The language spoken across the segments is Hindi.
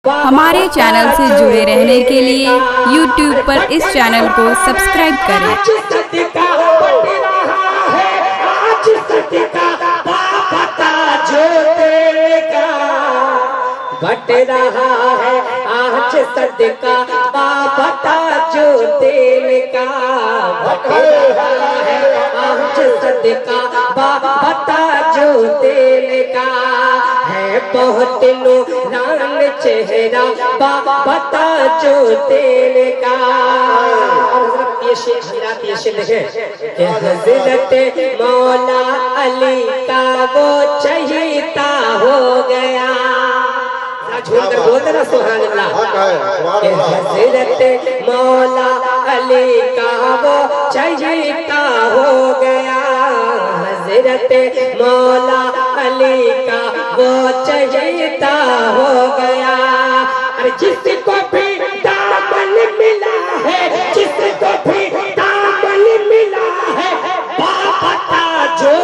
हमारे चैनल से जुड़े रहने के लिए YouTube पर इस चैनल को सब्सक्राइब करें। बट रहा है आज सदका बाबता जो दिल का, बट रहा है आज सदका बाबता जो दिल का है। बहुत नूरान चेहरा बाबता जो दिल का। ये शेर देखें, हजरत मौला अली का वो चहीता हो गया। छोड़कर बोलते ना सुभान अल्लाह। हजरत मौला अली का वो चहीता हो गया। हजरत मौला अली का वो चहीता हो गया। अरे जिसको भी दामन मिला है, जिसको भी दामन मिला है बाबता जो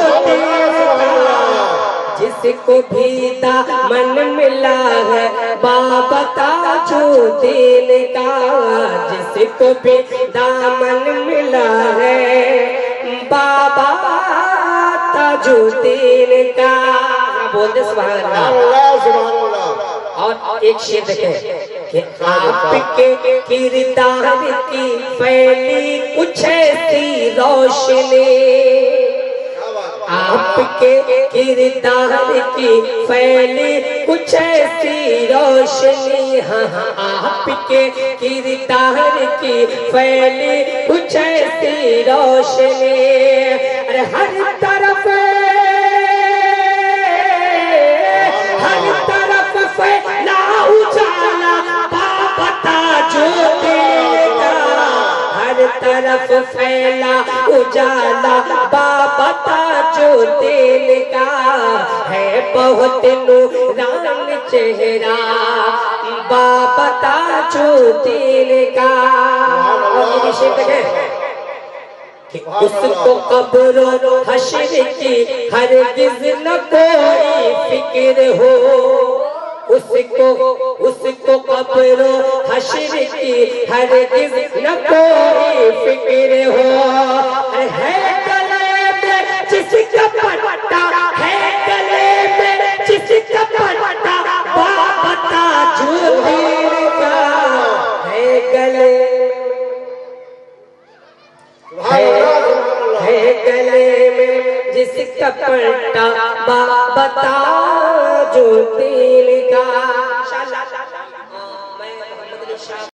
जिसको भी दामन मिला है बाबता जो दिल का, जिसको भी दामन मिला है बाबा जो दिल का। बोलते सुभान अल्लाह। और एक शेर देखें कि आपके किरदार की फैली कुछ ऐसी रोशनी, आपके किरदार की फैली कुछ ऐसी रोशनी। हाँ आपके किरदार की फैली कुछ ऐसी रोशनी। अरे हर तरफ फैला उजाला बाबता जो देगा। हर तरफ फैला उजाला बाबता जो दिल का है। बहुत नूरान चेहरा बाबता जो दिल का। उसको कब्रो हश्र की हरगिज़ न कोई फिक्र हो, उसको कब्रो हश्र की हरगिज़ न कोई फिक्र हो। है गले में जिसका पट्टा, है गले में जिसका पट्टा बाबता जो दिल का है। गले है गले में जिसका पट्टा बाबता जो दिल का।